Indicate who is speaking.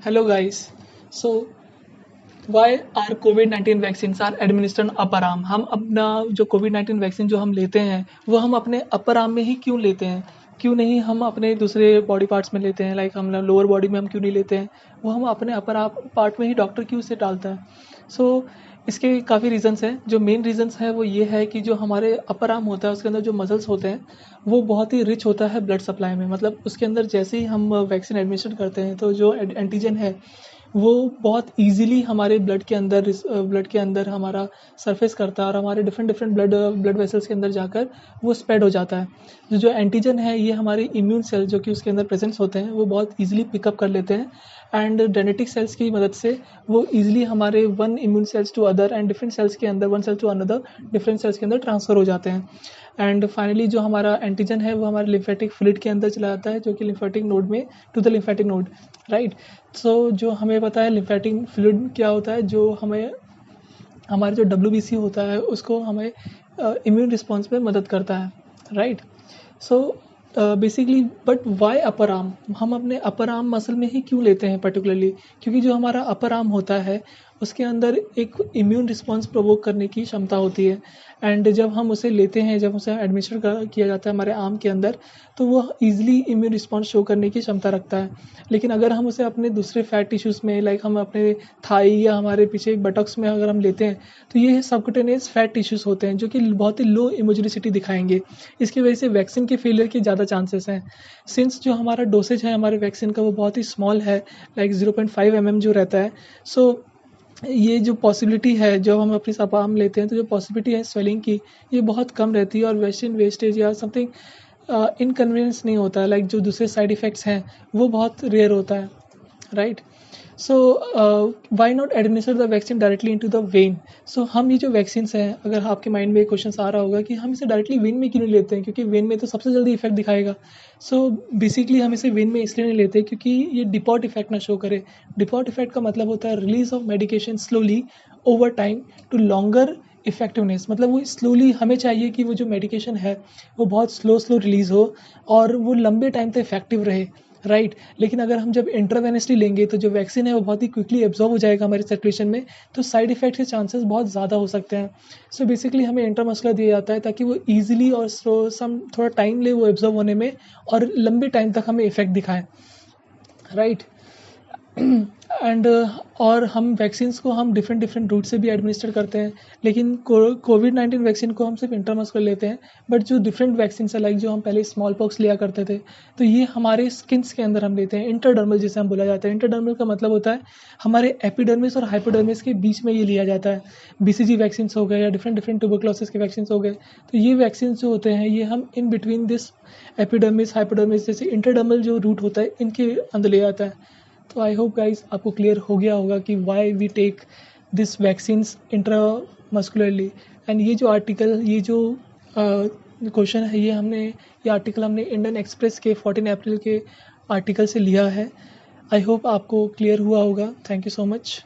Speaker 1: Hello guys. So why are COVID-19 vaccine are administered upper arm? हम अपना जो COVID-19 vaccine जो हम लेते हैं वो हम अपने अपर आर्म में ही क्यों लेते हैं? क्यों नहीं हम अपने दूसरे बॉडी पार्ट्स में लेते हैं? लाइक हम लोअर बॉडी में हम क्यों नहीं लेते हैं? वो हम अपने अपर पार्ट में ही डॉक्टर क्यों से डालता है? सो इसके काफ़ी रीज़न्स हैं। जो मेन रीज़न्स है वो ये है कि जो हमारे अपर आर्म होता है उसके अंदर जो मसल्स होते हैं वो बहुत ही रिच होता है ब्लड सप्लाई में। मतलब उसके अंदर जैसे ही हम वैक्सीन एडमिनिस्ट्रेट करते हैं तो जो एंटीजन है वो बहुत ईज़िली हमारे ब्लड के अंदर हमारा सरफेस करता है और हमारे डिफरेंट डिफरेंट ब्लड वेसल्स के अंदर जाकर वो स्प्रेड हो जाता है। जो एंटीजन है ये हमारे इम्यून सेल जो कि उसके अंदर प्रेजेंट्स होते हैं वो बहुत ईज़िली पिकअप कर लेते हैं एंड डेनेटिक सेल्स की मदद से वो ईज़िली हमारे one immune cells to other and different cells के अंदर one cell to another different cells के अंदर ट्रांसफ़र हो जाते हैं। एंड फाइनली जो हमारा एंटीजन है वो हमारे लिम्फेटिक फ्लूइड के अंदर चला जाता है जो कि लिम्फेटिक नोड में to the lymphatic node, right. So जो हमें पता है लिम्फेटिक फ्लूइड क्या होता है, जो हमें हमारे जो WBC होता है उसको हमें इम्यून रिस्पॉन्स में मदद करता है, right. So basically but why upper arm? हम अपने अपर आर्म मसल में ही क्यों लेते हैं पर्टिकुलरली? क्योंकि जो हमारा अपर आर्म होता है उसके अंदर एक इम्यून रिस्पॉन्स प्रोवोक करने की क्षमता होती है एंड जब हम उसे लेते हैं, जब उसे एडमिनिस्टर किया जाता है हमारे आर्म के अंदर, तो वो ईजिली इम्यून रिस्पॉन्स शो करने की क्षमता रखता है। लेकिन अगर हम उसे अपने दूसरे फैट टिश्यूज़ में लाइक हम अपने थाई या हमारे पीछे बटक्स में अगर हम लेते हैं तो ये सबक्यूटेनियस फैट टिश्यूज़ होते हैं जो कि बहुत ही लो इमोजेनिसिटी दिखाएंगे। इसकी वजह से वैक्सीन के फेलियर के ज़्यादा चांसेस हैं। सिंस जो हमारा डोसेज है हमारे वैक्सीन का वो बहुत ही स्मॉल है, लाइक 0.5 mm जो रहता है। सो ये जो पॉसिबिलिटी है जब हम अपनी सपाम लेते हैं तो जो पॉसिबिलिटी है स्वेलिंग की ये बहुत कम रहती है और वैक्सीन वेस्टेज या समथिंग इनकन्वीनियंस नहीं होता है। लाइक जो दूसरे साइड इफ़ेक्ट्स हैं वो बहुत रेयर होता है, right. So why not administer the vaccine directly into the vein? So हम ये जो वैक्सीन्स हैं, अगर आपके माइंड में एक क्वेश्चन आ रहा होगा कि हम इसे डायरेक्टली वेन में क्यों नहीं लेते हैं, क्योंकि वेन में तो सबसे जल्दी इफेक्ट दिखाएगा। सो बेसिकली हम इसे वेन में इसलिए नहीं लेते क्योंकि ये डिपॉट इफेक्ट ना शो करे। डिपॉट इफेक्ट का मतलब होता है release of medication slowly over time to longer effectiveness. मतलब वो स्लोली, हमें चाहिए कि वो जो मेडिकेशन है वो बहुत स्लो रिलीज़ हो और वो लंबे टाइम तक इफेक्टिव रहे, राइट। लेकिन अगर हम जब इंट्रावेनसली लेंगे तो जो वैक्सीन है वो बहुत ही क्विकली एब्जॉर्ब हो जाएगा हमारे सर्कुलेशन में, तो साइड इफेक्ट के चांसेस बहुत ज़्यादा हो सकते हैं। सो बेसिकली हमें इंट्रामस्कुलर दिया जाता है ताकि वो ईजिली और स्लो सम थोड़ा टाइम ले वो एब्जॉर्ब होने में और लंबे टाइम तक हमें इफेक्ट दिखाएं, राइट। एंड और हम वैक्सीन्स को हम डिफरेंट डिफरेंट रूट से भी एडमिनिस्टर करते हैं, लेकिन कोविड-19 वैक्सीन को हम सिर्फ इंट्रामस्कुलर लेते हैं। बट जो डिफरेंट वैक्सीन है लाइक जो हम पहले स्मॉल पॉक्स लिया करते थे तो ये हमारे स्किन्स के अंदर हम लेते हैं, इंटरडर्मल जिसे हम बोला जाता है। इंटरडर्मल का मतलब होता है हमारे एपिडर्मिस और हाइपोडर्मिस के बीच में ये लिया जाता है। BCG वैक्सीन हो गए या डिफरेंट डिफरेंट ट्यूबरक्लोसिस के वैक्सीन हो गए, तो ये वैक्सीन जो होते हैं ये हम in between this epidermis hypodermis जैसे इंटरडर्मल जो रूट होता है इनके अंदर ले जाता है। तो आई होप गाइस आपको क्लियर हो गया होगा कि why we take this vaccines intramuscularly. And ये जो आर्टिकल, ये जो क्वेश्चन है, ये आर्टिकल हमने इंडियन एक्सप्रेस के 14 अप्रैल के आर्टिकल से लिया है। आई होप आपको क्लियर हुआ होगा। Thank you so much.